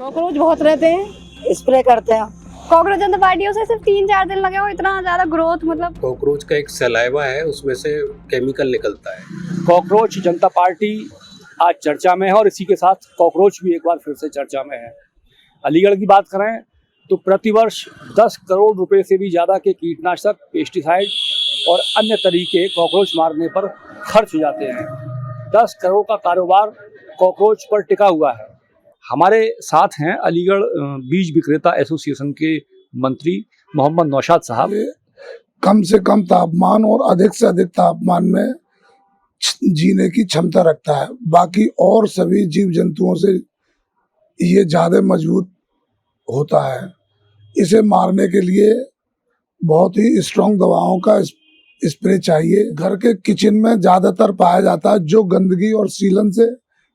Cockroach बहुत रहते हैं, स्प्रे करते हैं। कांग्रेस जनता पार्टियों से सिर्फ 3-4 दिन लगे हो, इतना ज्यादा ग्रोथ मतलब। कॉकरोच का एक सलाइवा है, उसमें से केमिकल निकलता है। कॉकरोच जनता पार्टी आज चर्चा में है और इसी के साथ कॉकरोच भी एक बार फिर से चर्चा में है। अलीगढ़ की बात करें तो प्रतिवर्ष 10 करोड़ रुपए से भी ज़्यादा के कीटनाशक, पेस्टिसाइड और अन्य तरीके कॉकरोच मारने पर खर्च हो जाते हैं। 10 करोड़ का कारोबार कॉकरोच पर टिका हुआ है। हमारे साथ हैं अलीगढ़ बीज विक्रेता एसोसिएशन के मंत्री मोहम्मद नौशाद साहब। कम से कम तापमान और अधिक से अधिक तापमान में जीने की क्षमता रखता है। बाकी और सभी जीव जंतुओं से ये ज्यादा मजबूत होता है। इसे मारने के लिए बहुत ही स्ट्रॉन्ग दवाओं का स्प्रे चाहिए। घर के किचन में ज्यादातर पाया जाता है, जो गंदगी और सीलन से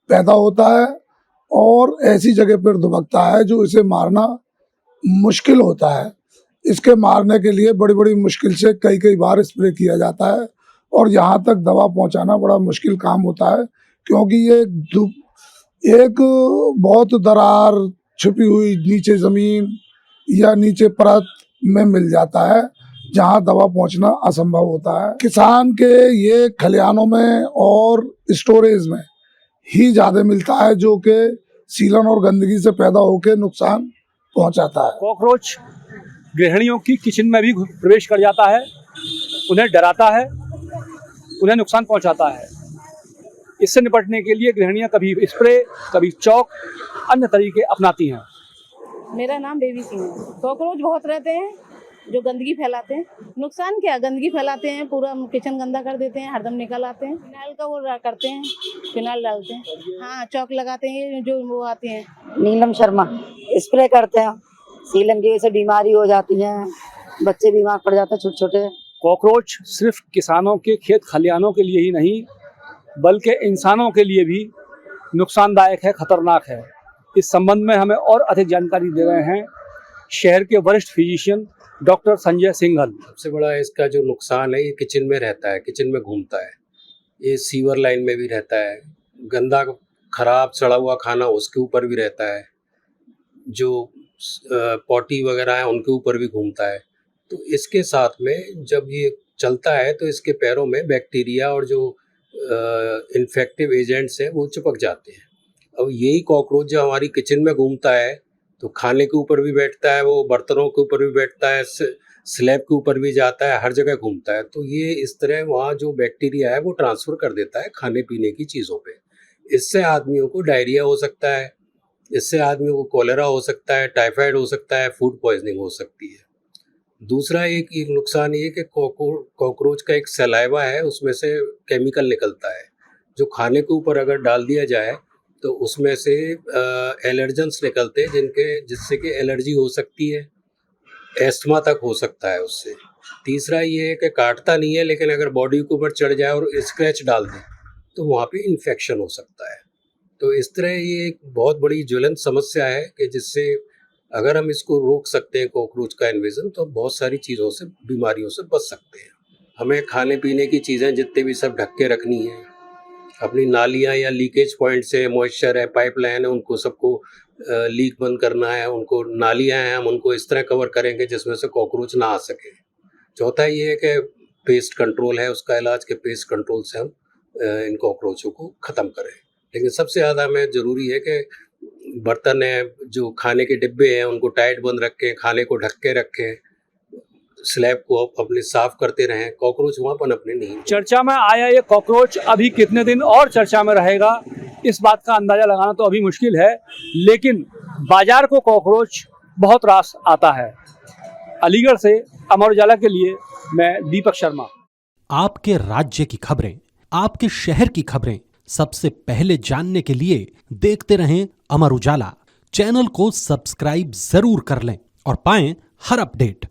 पैदा होता है और ऐसी जगह पर दुबकता है जो इसे मारना मुश्किल होता है। इसके मारने के लिए बड़ी बड़ी मुश्किल से कई बार स्प्रे किया जाता है और यहाँ तक दवा पहुँचाना बड़ा मुश्किल काम होता है, क्योंकि ये एक बहुत दरार छुपी हुई नीचे जमीन या नीचे परत में मिल जाता है, जहाँ दवा पहुँचना असंभव होता है। किसान के ये खलिहानों में और स्टोरेज में ही ज्यादा मिलता है, जो कि सीलन और गंदगी से पैदा होकर नुकसान पहुंचाता है। कॉकरोच गृहिणियों की किचन में भी प्रवेश कर जाता है, उन्हें डराता है, उन्हें नुकसान पहुंचाता है। इससे निपटने के लिए गृहिणियां कभी स्प्रे, कभी चौक, अन्य तरीके अपनाती हैं। मेरा नाम बेबी सिंह है। कॉकरोच बहुत रहते हैं जो गंदगी फैलाते हैं। नुकसान क्या, गंदगी फैलाते हैं, पूरा किचन गंदा कर देते हैं, हरदम निकल आते हैं। फिनाइल का वो करते हैं, फिनाइल डालते हैं, हाँ चौक लगाते हैं, जो वो आते हैं। नीलम शर्मा। स्प्रे करते हैं, सीलन की वजह से बीमारी हो जाती है, बच्चे बीमार पड़ जाते हैं छोटे छोटे। कॉकरोच सिर्फ किसानों के खेत खलिहानों के लिए ही नहीं, बल्कि इंसानों के लिए भी नुकसानदायक है, खतरनाक है। इस संबंध में हमें और अधिक जानकारी दे रहे हैं शहर के वरिष्ठ फिजिशियन डॉक्टर संजय सिंघल। सबसे बड़ा इसका जो नुकसान है, ये किचन में रहता है, किचन में घूमता है, ये सीवर लाइन में भी रहता है, गंदा खराब सड़ा हुआ खाना उसके ऊपर भी रहता है, जो पॉटी वगैरह है उनके ऊपर भी घूमता है। तो इसके साथ में जब ये चलता है तो इसके पैरों में बैक्टीरिया और जो इन्फेक्टिव एजेंट्स हैं वो चिपक जाते हैं। अब यही कॉकरोच जब हमारी किचन में घूमता है तो खाने के ऊपर भी बैठता है, वो बर्तनों के ऊपर भी बैठता है, स्लैब के ऊपर भी जाता है, हर जगह घूमता है। तो ये इस तरह वहाँ जो बैक्टीरिया है वो ट्रांसफ़र कर देता है खाने पीने की चीज़ों पे। इससे आदमियों को डायरिया हो सकता है, इससे आदमियों को कोलेरा हो सकता है, टाइफाइड हो सकता है, फूड पॉइजनिंग हो सकती है। दूसरा एक नुकसान ये कि कॉकरोच का एक सलाइवा है, उसमें से केमिकल निकलता है, जो खाने के ऊपर अगर डाल दिया जाए तो उसमें से एलर्जेंस निकलते हैं, जिससे कि एलर्जी हो सकती है, एस्थमा तक हो सकता है उससे। तीसरा ये है कि काटता नहीं है, लेकिन अगर बॉडी के ऊपर चढ़ जाए और स्क्रैच डाल दे तो वहाँ पे इन्फेक्शन हो सकता है। तो इस तरह ये एक बहुत बड़ी ज्वलंत समस्या है कि जिससे अगर हम इसको रोक सकते हैं कॉकरोच का इन्वेजन, तो बहुत सारी चीज़ों से, बीमारियों से बच सकते हैं। हमें खाने पीने की चीज़ें जितने भी सब ढक के रखनी है, अपनी नालियाँ या लीकेज पॉइंट से मॉइस्चर है, पाइपलाइन है, उनको सबको लीक बंद करना है। उनको नालियाँ हैं, हम उनको इस तरह कवर करेंगे जिसमें से कॉकरोच ना आ सके। चौथा ये है कि पेस्ट कंट्रोल है, उसका इलाज के पेस्ट कंट्रोल से हम इन कॉकरोचों को ख़त्म करें। लेकिन सबसे ज़्यादा हमें ज़रूरी है कि बर्तन है, जो खाने के डिब्बे हैं, उनको टाइट बंद रखें, खाने को ढक के रखें, स्लैब को अपने साफ करते रहें, कॉकरोच वहाँ पनपने नहीं। चर्चा में आया ये कॉकरोच अभी कितने दिन और चर्चा में रहेगा, इस बात का अंदाजा लगाना तो अभी मुश्किल है, लेकिन बाजार को कॉकरोच बहुत रास आता है। अलीगढ़ से अमर उजाला के लिए मैं दीपक शर्मा। आपके राज्य की खबरें, आपके शहर की खबरें सबसे पहले जानने के लिए देखते रहें अमर उजाला। चैनल को सब्सक्राइब जरूर कर लें और पाएं हर अपडेट।